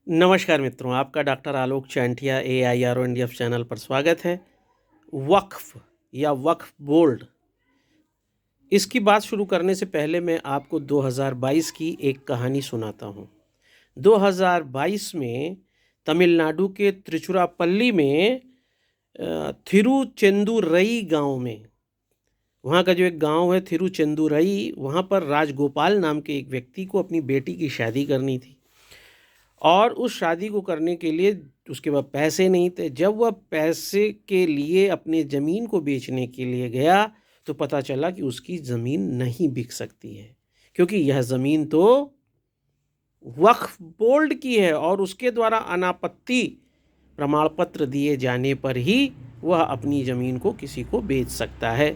नमस्कार मित्रों, आपका डॉक्टर आलोक चांटिया AIRONDF चैनल पर स्वागत है। वक्फ या वक्फ बोर्ड, इसकी बात शुरू करने से पहले मैं आपको 2022 की एक कहानी सुनाता हूँ। 2022 में तमिलनाडु के त्रिचुरापल्ली में थिरुचेंदुरई गांव में, वहाँ का जो एक गांव है थिरुचेंदुरई, वहाँ पर राजगोपाल नाम के एक व्यक्ति को अपनी बेटी की शादी करनी थी और उस शादी को करने के लिए उसके पास पैसे नहीं थे। जब वह पैसे के लिए अपने ज़मीन को बेचने के लिए गया तो पता चला कि उसकी ज़मीन नहीं बिक सकती है, क्योंकि यह ज़मीन तो वक्फ बोर्ड की है और उसके द्वारा अनापत्ति प्रमाण पत्र दिए जाने पर ही वह अपनी ज़मीन को किसी को बेच सकता है।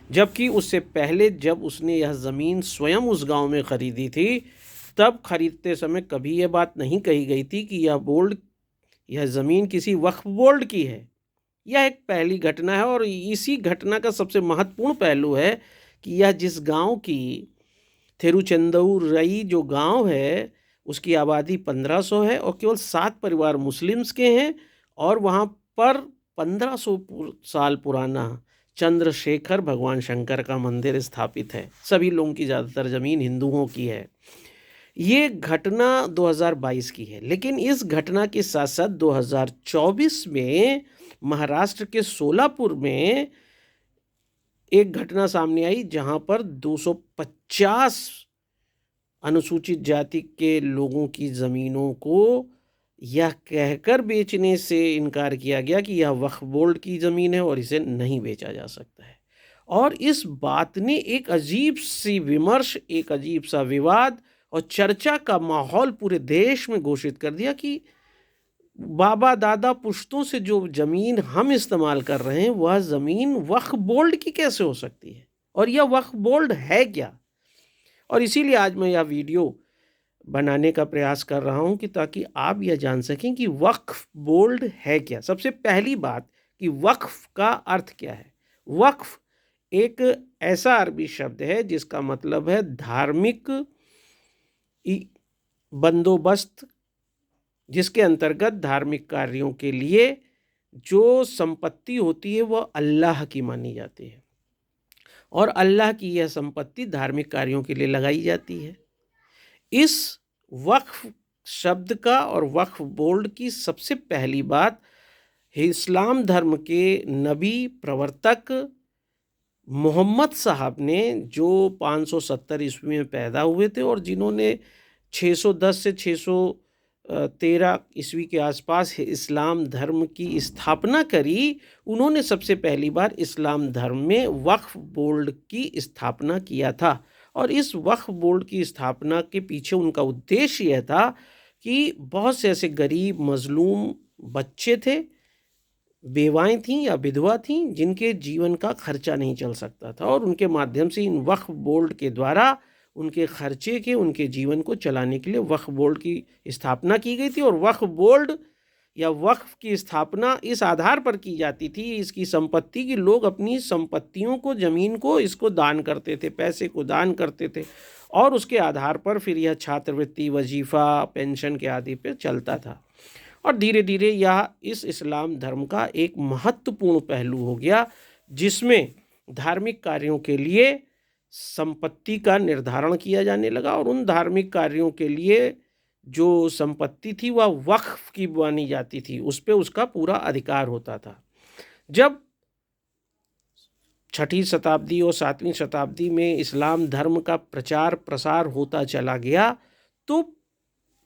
जबकि उससे पहले जब उसने यह ज़मीन स्वयं उस गांव में ख़रीदी थी, तब खरीदते समय कभी यह बात नहीं कही गई थी कि यह ज़मीन किसी वक्फ बोर्ड की है। यह एक पहली घटना है और इसी घटना का सबसे महत्वपूर्ण पहलू है कि यह जिस गांव की थिरुचेंदुरई जो गांव है, उसकी आबादी 1500 है और केवल 7 परिवार मुस्लिम्स के हैं और वहाँ पर 1500 साल पुराना चंद्रशेखर भगवान शंकर का मंदिर स्थापित है। सभी लोगों की ज़्यादातर ज़मीन हिंदुओं की है। ये घटना 2022 की है, लेकिन इस घटना के साथ साथ 2024 में महाराष्ट्र के सोलापुर में एक घटना सामने आई, जहां पर 250 अनुसूचित जाति के लोगों की ज़मीनों को यह कहकर बेचने से इनकार किया गया कि यह वक्फ बोर्ड की ज़मीन है और इसे नहीं बेचा जा सकता है। और इस बात ने एक अजीब सी विमर्श, एक अजीब सा विवाद और चर्चा का माहौल पूरे देश में घोषित कर दिया कि बाबा दादा पुश्तों से जो ज़मीन हम इस्तेमाल कर रहे हैं, वह ज़मीन वक्फ बोर्ड की कैसे हो सकती है और यह वक्फ बोर्ड है क्या। और इसीलिए आज मैं यह वीडियो बनाने का प्रयास कर रहा हूं कि ताकि आप यह जान सकें कि वक्फ बोर्ड है क्या। सबसे पहली बात कि वक्फ का अर्थ क्या है। वक्फ एक ऐसा अरबी शब्द है जिसका मतलब है धार्मिक बंदोबस्त, जिसके अंतर्गत धार्मिक कार्यों के लिए जो संपत्ति होती है वह अल्लाह की मानी जाती है और अल्लाह की यह संपत्ति धार्मिक कार्यों के लिए लगाई जाती है। इस वक्फ शब्द का और वक्फ बोर्ड की सबसे पहली बात इस्लाम धर्म के नबी प्रवर्तक मोहम्मद साहब ने, जो 570 ईस्वी में पैदा हुए थे और जिन्होंने 610 से 613 ईस्वी के आसपास इस्लाम धर्म की स्थापना करी, उन्होंने सबसे पहली बार इस्लाम धर्म में वक्फ बोर्ड की स्थापना किया था। और इस वक्फ बोर्ड की स्थापना के पीछे उनका उद्देश्य यह था कि बहुत से ऐसे गरीब मजलूम बच्चे थे, बेवाएं थीं या विधवा थीं, जिनके जीवन का खर्चा नहीं चल सकता था और उनके माध्यम से इन वक्फ बोर्ड के द्वारा उनके खर्चे के, उनके जीवन को चलाने के लिए वक्फ बोर्ड की स्थापना की गई थी। और वक्फ बोर्ड या वक्फ की स्थापना इस आधार पर की जाती थी, इसकी संपत्ति की लोग अपनी संपत्तियों को, ज़मीन को, इसको दान करते थे, पैसे को दान करते थे और उसके आधार पर फिर यह छात्रवृत्ति, वजीफ़ा, पेंशन के आदि पे चलता था। और धीरे धीरे यह इस इस्लाम धर्म का एक महत्वपूर्ण पहलू हो गया, जिसमें धार्मिक कार्यों के लिए संपत्ति का निर्धारण किया जाने लगा और उन धार्मिक कार्यों के लिए जो संपत्ति थी वह वक्फ की मानी जाती थी, उस पे उसका पूरा अधिकार होता था। जब 6वीं शताब्दी और 7वीं शताब्दी में इस्लाम धर्म का प्रचार प्रसार होता चला गया, तो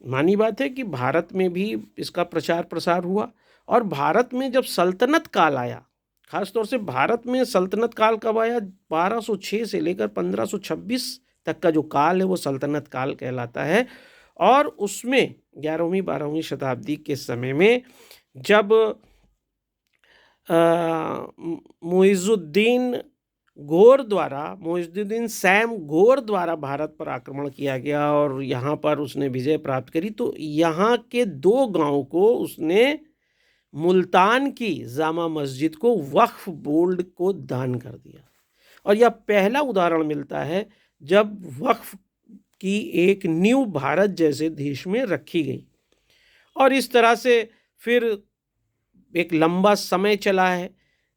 मानी बात है कि भारत में भी इसका प्रचार प्रसार हुआ। और भारत में जब सल्तनत काल आया, खासतौर से भारत में सल्तनत काल कब आया, 1206 से लेकर 1526 तक का जो काल है वो सल्तनत काल कहलाता है। और उसमें 11वीं 12वीं शताब्दी के समय में जब मुइज़ुद्दीन सैम घोर द्वारा भारत पर आक्रमण किया गया और यहाँ पर उसने विजय प्राप्त करी, तो यहाँ के 2 गांव को उसने मुल्तान की जामा मस्जिद को वक्फ बोर्ड को दान कर दिया। और यह पहला उदाहरण मिलता है जब वक्फ की एक नींव भारत जैसे देश में रखी गई। और इस तरह से फिर एक लंबा समय चला है।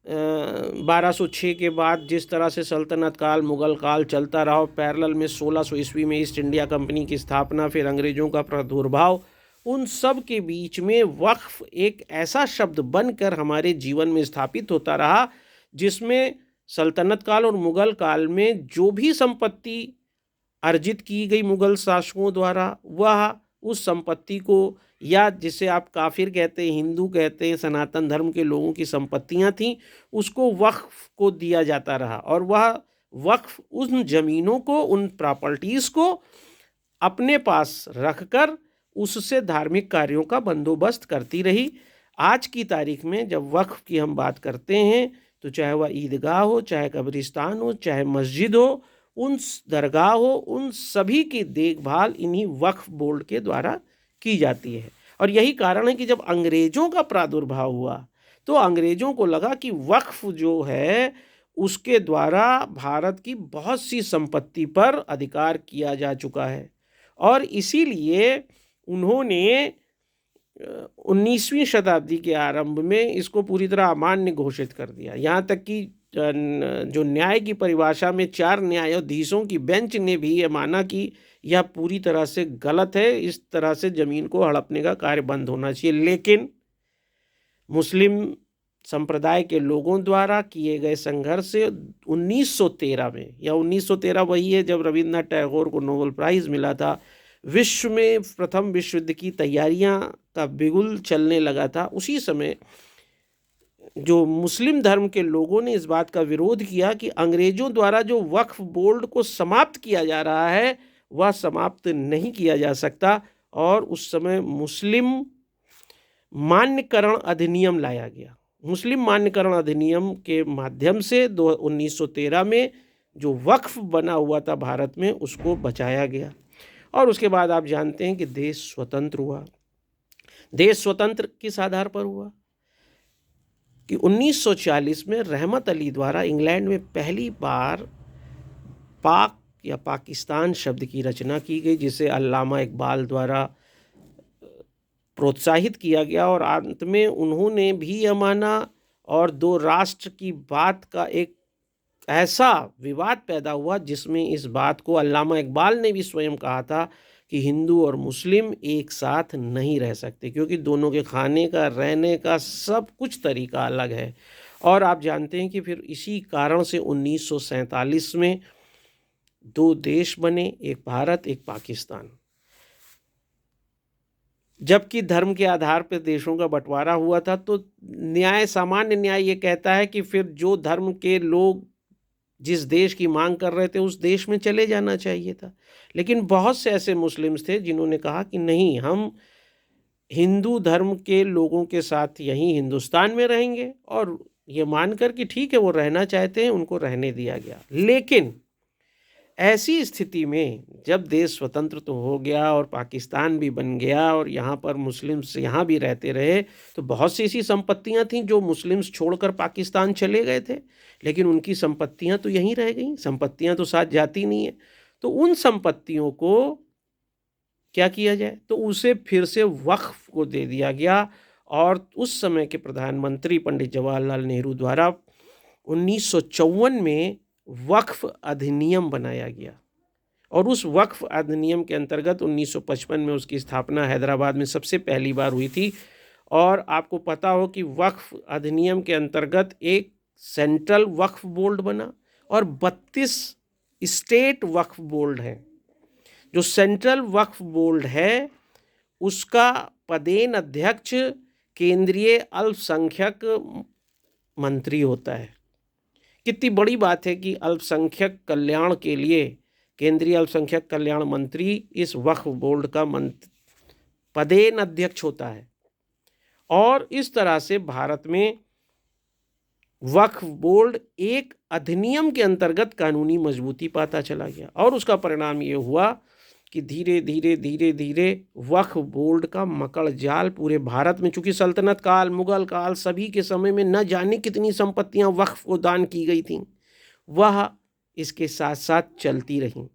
1206 के बाद जिस तरह से सल्तनत काल, मुग़ल काल चलता रहा, पैरेलल में 1600 ईस्वी में ईस्ट इंडिया कंपनी की स्थापना, फिर अंग्रेज़ों का प्रादुर्भाव, उन सब के बीच में वक्फ एक ऐसा शब्द बनकर हमारे जीवन में स्थापित होता रहा, जिसमें सल्तनत काल और मुग़ल काल में जो भी संपत्ति अर्जित की गई मुग़ल शासकों द्वारा, वह उस संपत्ति को, या जिसे आप काफिर कहते हैं, हिंदू कहते हैं, सनातन धर्म के लोगों की संपत्तियां थीं, उसको वक्फ को दिया जाता रहा। और वह वक्फ उन जमीनों को, उन प्रॉपर्टीज़ को अपने पास रखकर उससे धार्मिक कार्यों का बंदोबस्त करती रही। आज की तारीख में जब वक्फ की हम बात करते हैं, तो चाहे वह ईदगाह हो, चाहे कब्रिस्तान हो, चाहे मस्जिद हो, उन दरगाह हो, उन सभी की देखभाल इन्हीं वक्फ बोर्ड के द्वारा की जाती है। और यही कारण है कि जब अंग्रेज़ों का प्रादुर्भाव हुआ, तो अंग्रेज़ों को लगा कि वक्फ जो है उसके द्वारा भारत की बहुत सी संपत्ति पर अधिकार किया जा चुका है, और इसीलिए उन्होंने 19वीं शताब्दी के आरंभ में इसको पूरी तरह अमान्य घोषित कर दिया। यहाँ तक कि जो न्याय की परिभाषा में 4 न्यायाधीशों की बेंच ने भी ये माना कि यह पूरी तरह से गलत है, इस तरह से ज़मीन को हड़पने का कार्य बंद होना चाहिए। लेकिन मुस्लिम संप्रदाय के लोगों द्वारा किए गए संघर्ष से 1913 में, या 1913 वही है जब रविन्द्रनाथ टैगोर को नोबेल प्राइज़ मिला था, विश्व में प्रथम विश्व युद्ध की तैयारियां का बिगुल चलने लगा था, उसी समय जो मुस्लिम धर्म के लोगों ने इस बात का विरोध किया कि अंग्रेज़ों द्वारा जो वक्फ बोर्ड को समाप्त किया जा रहा है, वह समाप्त नहीं किया जा सकता। और उस समय मुस्लिम मान्यकरण अधिनियम लाया गया। मुस्लिम मान्यकरण अधिनियम के माध्यम से 1913 में जो वक्फ बना हुआ था भारत में, उसको बचाया गया। और उसके बाद आप जानते हैं कि देश स्वतंत्र हुआ। देश स्वतंत्र किस आधार पर हुआ कि 1940 में रहमत अली द्वारा इंग्लैंड में पहली बार पाक या पाकिस्तान शब्द की रचना की गई, जिसे अल्लामा इकबाल द्वारा प्रोत्साहित किया गया। और अंत में उन्होंने भी यह माना, और 2 राष्ट्र की बात का एक ऐसा विवाद पैदा हुआ जिसमें इस बात को अल्लामा इकबाल ने भी स्वयं कहा था कि हिंदू और मुस्लिम एक साथ नहीं रह सकते, क्योंकि दोनों के खाने का, रहने का सब कुछ तरीका अलग है। और आप जानते हैं कि फिर इसी कारण से 1947 में 2 देश बने, एक भारत, एक पाकिस्तान। जबकि धर्म के आधार पर देशों का बंटवारा हुआ था, तो न्याय, सामान्य न्याय ये कहता है कि फिर जो धर्म के लोग जिस देश की मांग कर रहे थे उस देश में चले जाना चाहिए था। लेकिन बहुत से ऐसे मुस्लिम्स थे जिन्होंने कहा कि नहीं, हम हिंदू धर्म के लोगों के साथ यहीं हिंदुस्तान में रहेंगे, और ये मानकर कि ठीक है वो रहना चाहते हैं, उनको रहने दिया गया। लेकिन ऐसी स्थिति में जब देश स्वतंत्र तो हो गया और पाकिस्तान भी बन गया, और यहाँ पर मुस्लिम्स यहाँ भी रहते रहे, तो बहुत सी ऐसी संपत्तियाँ थीं जो मुस्लिम्स छोड़कर पाकिस्तान चले गए थे, लेकिन उनकी संपत्तियाँ तो यहीं रह गईं। संपत्तियाँ तो साथ जाती नहीं है। तो उन संपत्तियों को क्या किया जाए, तो उसे फिर से वक्फ को दे दिया गया। और उस समय के प्रधानमंत्री पंडित जवाहरलाल नेहरू द्वारा 1954 में वक्फ अधिनियम बनाया गया, और उस वक्फ अधिनियम के अंतर्गत 1955 में उसकी स्थापना हैदराबाद में सबसे पहली बार हुई थी। और आपको पता हो कि वक्फ अधिनियम के अंतर्गत एक सेंट्रल वक्फ बोर्ड बना और 32 स्टेट वक्फ बोर्ड हैं। जो सेंट्रल वक्फ बोर्ड है उसका पदेन अध्यक्ष केंद्रीय अल्पसंख्यक मंत्री होता है। कितनी बड़ी बात है कि अल्पसंख्यक कल्याण के लिए केंद्रीय अल्पसंख्यक कल्याण मंत्री इस वक्फ बोर्ड का पदेन अध्यक्ष होता है। और इस तरह से भारत में वक्फ बोर्ड एक अधिनियम के अंतर्गत कानूनी मजबूती पाता चला गया। और उसका परिणाम ये हुआ कि धीरे धीरे धीरे धीरे वक्फ बोर्ड का मकड़ जाल पूरे भारत में, चूँकि सल्तनत काल, मुग़ल काल, सभी के समय में न जाने कितनी संपत्तियां वक्फ को दान की गई थीं, वह इसके साथ साथ चलती रहीं।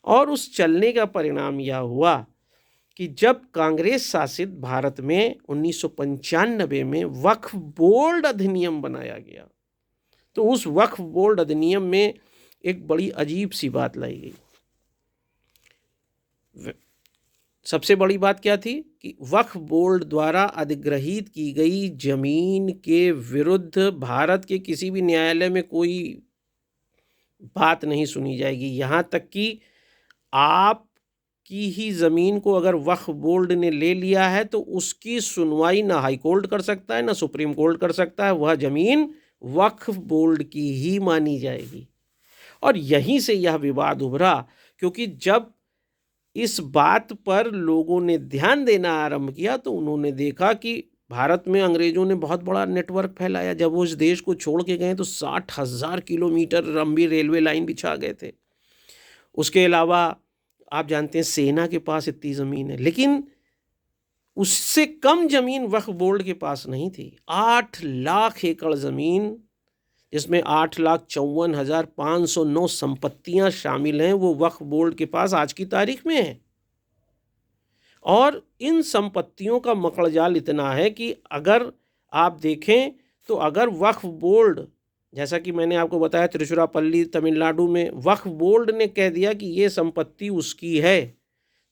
और उस चलने का परिणाम यह हुआ कि जब कांग्रेस शासित भारत में 1995 में वक्फ बोर्ड अधिनियम बनाया गया, तो उस वक्फ बोर्ड अधिनियम में एक बड़ी अजीब सी बात लाई गई। सबसे बड़ी बात क्या थी कि वक्फ बोर्ड द्वारा अधिग्रहित की गई जमीन के विरुद्ध भारत के किसी भी न्यायालय में कोई बात नहीं सुनी जाएगी। यहाँ तक कि आप की ही ज़मीन को अगर वक्फ बोर्ड ने ले लिया है तो उसकी सुनवाई ना हाई कोर्ट कर सकता है ना सुप्रीम कोर्ट कर सकता है, वह ज़मीन वक्फ बोर्ड की ही मानी जाएगी। और यहीं से यह विवाद उभरा, क्योंकि जब इस बात पर लोगों ने ध्यान देना आरंभ किया तो उन्होंने देखा कि भारत में अंग्रेजों ने बहुत बड़ा नेटवर्क फैलाया। जब वो इस देश को छोड़ के गए तो 60,000 किलोमीटर लंबी रेलवे लाइन बिछा गए थे। उसके अलावा आप जानते हैं सेना के पास इतनी ज़मीन है, लेकिन उससे कम ज़मीन वक्फ बोर्ड के पास नहीं थी। 8 लाख एकड़ ज़मीन, जिसमें 8,54,509 संपत्तियां शामिल हैं, वो वक्फ बोर्ड के पास आज की तारीख में है। और इन संपत्तियों का मकड़जाल इतना है कि अगर आप देखें तो अगर वक्फ बोर्ड, जैसा कि मैंने आपको बताया त्रिचुरापल्ली तमिलनाडु में वक्फ बोर्ड ने कह दिया कि ये संपत्ति उसकी है,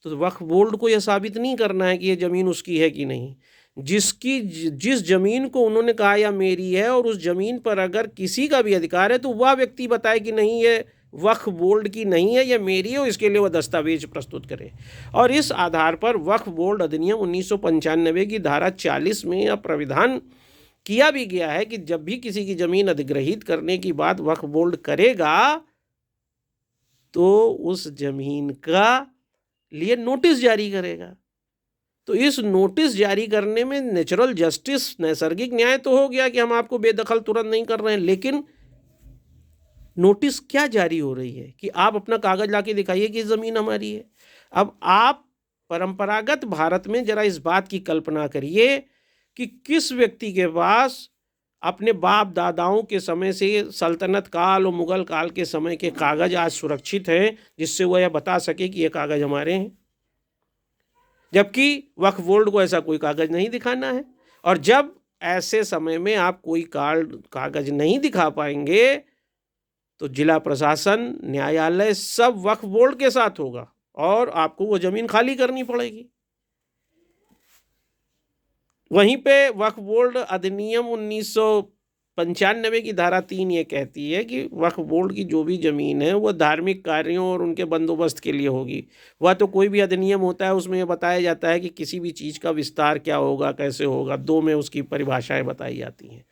तो वक्फ बोर्ड को यह साबित नहीं करना है कि ये ज़मीन उसकी है कि नहीं। जिस ज़मीन को उन्होंने कहा या मेरी है और उस ज़मीन पर अगर किसी का भी अधिकार है तो वह व्यक्ति बताए कि नहीं ये वक्फ बोर्ड की नहीं है, ये मेरी है, इसके लिए वह दस्तावेज प्रस्तुत करे। और इस आधार पर वक्फ बोर्ड अधिनियम 1995 की धारा 40 में यह प्राविधान किया भी गया है कि जब भी किसी की ज़मीन अधिग्रहित करने की बात वक्फ बोर्ड करेगा तो उस ज़मीन का लिए नोटिस जारी करेगा। तो इस नोटिस जारी करने में नेचुरल जस्टिस, नैसर्गिक न्याय तो हो गया कि हम आपको बेदखल तुरंत नहीं कर रहे हैं, लेकिन नोटिस क्या जारी हो रही है कि आप अपना कागज लाके दिखाइए कि ज़मीन हमारी है। अब आप परंपरागत भारत में जरा इस बात की कल्पना करिए कि किस व्यक्ति के पास अपने बाप दादाओं के समय से सल्तनत काल और मुगल काल के समय के कागज आज सुरक्षित हैं, जिससे वह यह बता सके कि ये कागज हमारे हैं, जबकि वक्फ बोर्ड को ऐसा कोई कागज नहीं दिखाना है। और जब ऐसे समय में आप कोई कागज नहीं दिखा पाएंगे तो जिला प्रशासन, न्यायालय सब वक्फ बोर्ड के साथ होगा और आपको वो ज़मीन खाली करनी पड़ेगी। वहीं पे वक्फ बोर्ड अधिनियम 1995 की धारा 3 ये कहती है कि वक्फ बोर्ड की जो भी ज़मीन है वह धार्मिक कार्यों और उनके बंदोबस्त के लिए होगी। वह तो कोई भी अधिनियम होता है उसमें यह बताया जाता है कि किसी भी चीज़ का विस्तार क्या होगा, कैसे होगा, 2 में उसकी परिभाषाएं बताई जाती हैं।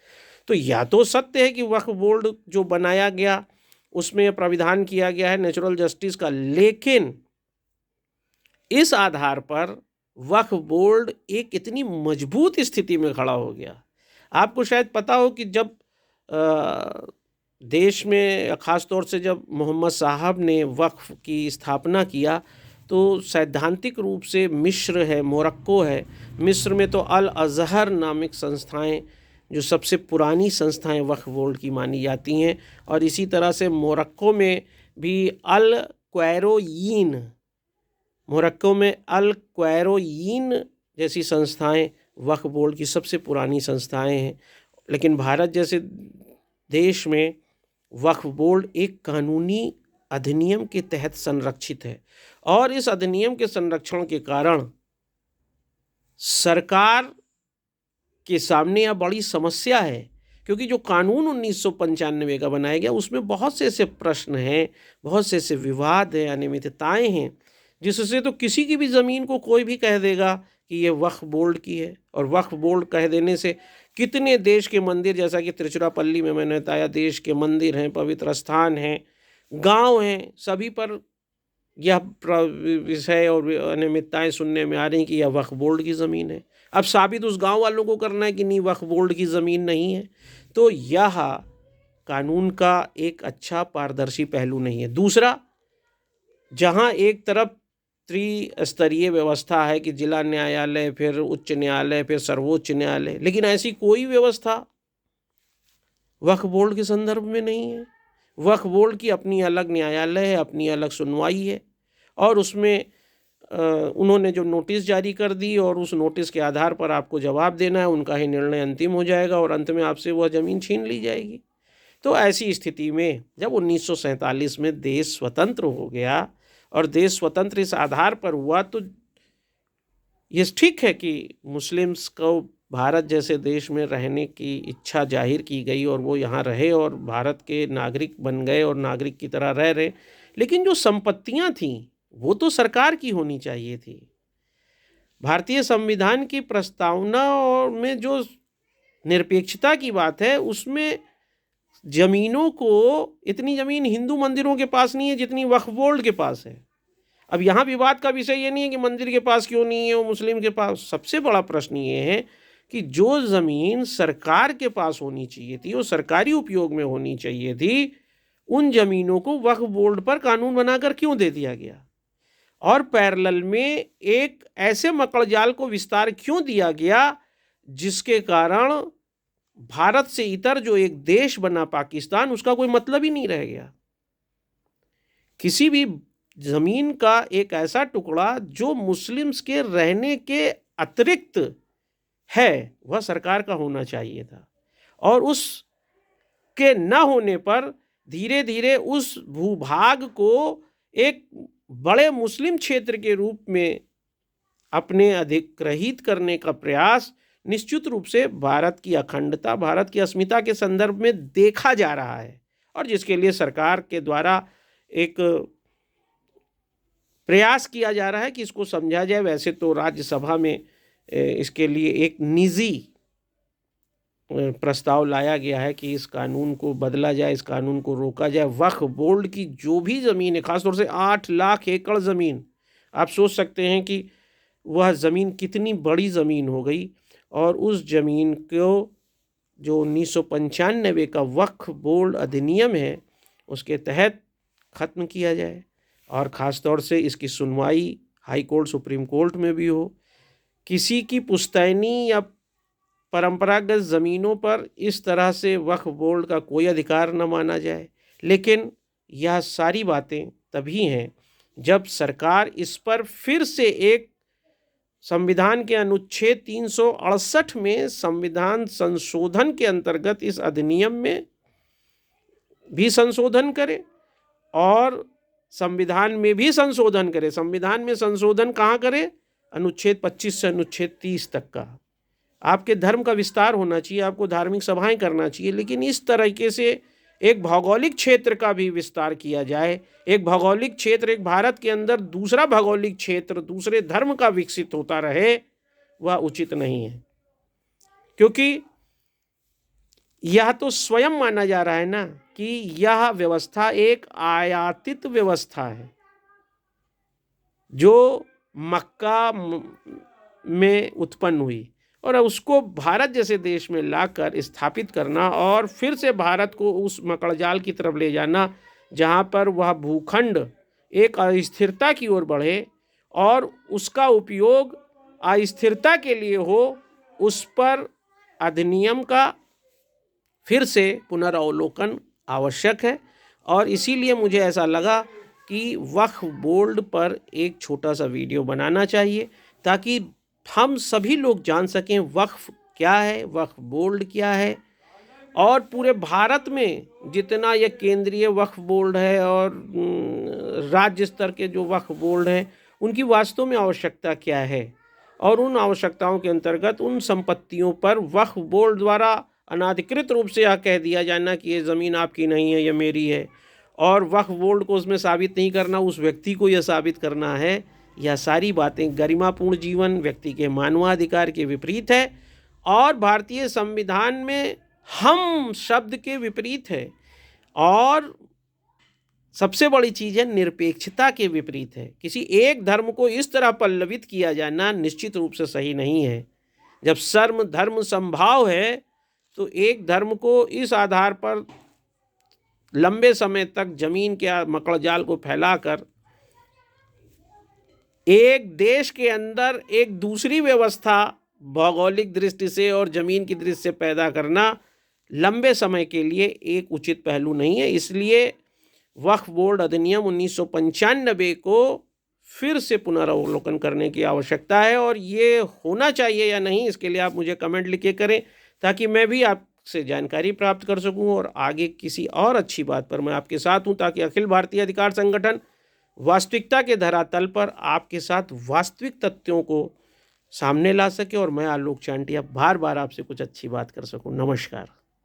तो या तो सत्य है कि वक्फ बोर्ड जो बनाया गया उसमें यह प्राविधान किया गया है नेचुरल जस्टिस का, लेकिन इस आधार पर वक्फ बोर्ड एक इतनी मजबूत स्थिति में खड़ा हो गया। आपको शायद पता हो कि जब देश में ख़ास तौर से जब मोहम्मद साहब ने वक्फ की स्थापना किया तो सैद्धांतिक रूप से मिस्र है, मोरक्को है। मिस्र में तो अल अज़हर नामक संस्थाएं जो सबसे पुरानी संस्थाएं वक्फ बोर्ड की मानी जाती हैं, और इसी तरह से मोरक्को में भी अल क्वैरोयीन जैसी संस्थाएं वक्फ बोर्ड की सबसे पुरानी संस्थाएं हैं। लेकिन भारत जैसे देश में वक्फ बोर्ड एक कानूनी अधिनियम के तहत संरक्षित है, और इस अधिनियम के संरक्षण के कारण सरकार के सामने यह बड़ी समस्या है, क्योंकि जो कानून 1995 का बनाया गया उसमें बहुत से ऐसे प्रश्न हैं, बहुत से ऐसे विवाद हैं, अनियमितताएं हैं, जिससे तो किसी की भी ज़मीन को कोई भी कह देगा कि ये वक्फ बोर्ड की है। और वक्फ बोर्ड कह देने से कितने देश के मंदिर, जैसा कि त्रिचुरापल्ली में मैंने बताया, देश के मंदिर हैं, पवित्र स्थान हैं, गांव हैं, सभी पर यह विषय और अनियमितताएं सुनने में आ रही कि यह वक्फ बोर्ड की ज़मीन है। अब साबित उस गांव वालों को करना है कि नहीं, वक्फ बोर्ड की ज़मीन नहीं है। तो यह कानून का एक अच्छा पारदर्शी पहलू नहीं है। दूसरा, जहां एक तरफ त्रिस्तरीय व्यवस्था है कि जिला न्यायालय, फिर उच्च न्यायालय, फिर सर्वोच्च न्यायालय, लेकिन ऐसी कोई व्यवस्था वक्फ बोर्ड के संदर्भ में नहीं है। वक्फ बोर्ड की अपनी अलग न्यायालय है, अपनी अलग सुनवाई है, और उसमें उन्होंने जो नोटिस जारी कर दी और उस नोटिस के आधार पर आपको जवाब देना है, उनका ही निर्णय अंतिम हो जाएगा और अंत में आपसे वह ज़मीन छीन ली जाएगी। तो ऐसी स्थिति में जब 1947 में देश स्वतंत्र हो गया और देश स्वतंत्र इस आधार पर हुआ, तो ये ठीक है कि मुस्लिम्स को भारत जैसे देश में रहने की इच्छा जाहिर की गई और वो यहाँ रहे और भारत के नागरिक बन गए और नागरिक की तरह रह रहे। लेकिन जो संपत्तियाँ थीं वो तो सरकार की होनी चाहिए थी। भारतीय संविधान की प्रस्तावना और में जो निरपेक्षता की बात है, उसमें जमीनों को, इतनी जमीन हिंदू मंदिरों के पास नहीं है जितनी वक्फ बोर्ड के पास है। अब यहाँ विवाद का विषय ये नहीं है कि मंदिर के पास क्यों नहीं है, वो मुस्लिम के पास। सबसे बड़ा प्रश्न ये है कि जो ज़मीन सरकार के पास होनी चाहिए थी, वो सरकारी उपयोग में होनी चाहिए थी, उन ज़मीनों को वक्फ बोर्ड पर कानून बनाकर क्यों दे दिया गया, और पैरेलल में एक ऐसे मकड़जाल को विस्तार क्यों दिया गया जिसके कारण भारत से इतर जो एक देश बना पाकिस्तान, उसका कोई मतलब ही नहीं रह गया। किसी भी ज़मीन का एक ऐसा टुकड़ा जो मुस्लिम्स के रहने के अतिरिक्त है, वह सरकार का होना चाहिए था, और उसके न होने पर धीरे धीरे उस भूभाग को एक बड़े मुस्लिम क्षेत्र के रूप में अपने अधिग्रहित करने का प्रयास निश्चित रूप से भारत की अखंडता, भारत की अस्मिता के संदर्भ में देखा जा रहा है, और जिसके लिए सरकार के द्वारा एक प्रयास किया जा रहा है कि इसको समझा जाए। वैसे तो राज्यसभा में इसके लिए एक निजी प्रस्ताव लाया गया है कि इस कानून को बदला जाए, इस कानून को रोका जाए। वक्फ बोर्ड की जो भी ज़मीन है, ख़ासतौर से 8 लाख एकड़ ज़मीन, आप सोच सकते हैं कि वह ज़मीन कितनी बड़ी ज़मीन हो गई, और उस ज़मीन को जो 1995 का वक्फ बोर्ड अधिनियम है उसके तहत ख़त्म किया जाए, और ख़ास तौर से इसकी सुनवाई हाई कोर्ट, सुप्रीम कोर्ट में भी हो। किसी की पुश्तैनी या परंपरागत ज़मीनों पर इस तरह से वक्फ बोर्ड का कोई अधिकार न माना जाए। लेकिन यह सारी बातें तभी हैं जब सरकार इस पर फिर से एक संविधान के अनुच्छेद 368 में संविधान संशोधन के अंतर्गत इस अधिनियम में भी संशोधन करे और संविधान में भी संशोधन करे। संविधान में संशोधन कहाँ करे? अनुच्छेद 25 से अनुच्छेद 30 तक का। आपके धर्म का विस्तार होना चाहिए, आपको धार्मिक सभाएं करना चाहिए, लेकिन इस तरीके से एक भौगोलिक क्षेत्र का भी विस्तार किया जाए। एक भौगोलिक क्षेत्र, एक भारत के अंदर दूसरा भौगोलिक क्षेत्र दूसरे धर्म का विकसित होता रहे, वह उचित नहीं है, क्योंकि यह तो स्वयं माना जा रहा है ना कि यह व्यवस्था एक आयातित व्यवस्था है जो मक्का में उत्पन्न हुई, और उसको भारत जैसे देश में लाकर स्थापित करना और फिर से भारत को उस मकड़जाल की तरफ ले जाना जहाँ पर वह भूखंड एक अस्थिरता की ओर बढ़े और उसका उपयोग अस्थिरता के लिए हो, उस पर अधिनियम का फिर से पुनरावलोकन आवश्यक है। और इसीलिए मुझे ऐसा लगा कि वक्फ बोर्ड पर एक छोटा सा वीडियो बनाना चाहिए ताकि हम सभी लोग जान सकें वक्फ क्या है, वक्फ बोर्ड क्या है, और पूरे भारत में जितना यह केंद्रीय वक्फ बोर्ड है और राज्य स्तर के जो वक्फ बोर्ड हैं उनकी वास्तव में आवश्यकता क्या है, और उन आवश्यकताओं के अंतर्गत उन संपत्तियों पर वक्फ बोर्ड द्वारा अनाधिकृत रूप से यह कह दिया जाना कि ये ज़मीन आपकी नहीं है, ये मेरी है, और वक्फ बोर्ड को उसमें साबित नहीं करना, उस व्यक्ति को यह साबित करना है। यह सारी बातें गरिमापूर्ण जीवन, व्यक्ति के मानवाधिकार के विपरीत है और भारतीय संविधान में हम शब्द के विपरीत है, और सबसे बड़ी चीज़ है निरपेक्षता के विपरीत है। किसी एक धर्म को इस तरह पल्लवित किया जाना निश्चित रूप से सही नहीं है। जब सर्व धर्म समभाव है तो एक धर्म को इस आधार पर लंबे समय तक जमीन के मकड़जाल को फैलाकर एक देश के अंदर एक दूसरी व्यवस्था भौगोलिक दृष्टि से और ज़मीन की दृष्टि से पैदा करना लंबे समय के लिए एक उचित पहलू नहीं है। इसलिए वक्फ बोर्ड अधिनियम 1995 को फिर से पुनरावलोकन करने की आवश्यकता है, और ये होना चाहिए या नहीं, इसके लिए आप मुझे कमेंट लिख के करें, ताकि मैं भी आपसे जानकारी प्राप्त कर सकूं और आगे किसी और अच्छी बात पर मैं आपके साथ हूं, ताकि अखिल भारतीय अधिकार संगठन वास्तविकता के धरातल पर आपके साथ वास्तविक तथ्यों को सामने ला सके और मैं आलोक चांटिया बार बार आपसे कुछ अच्छी बात कर सकूं। नमस्कार।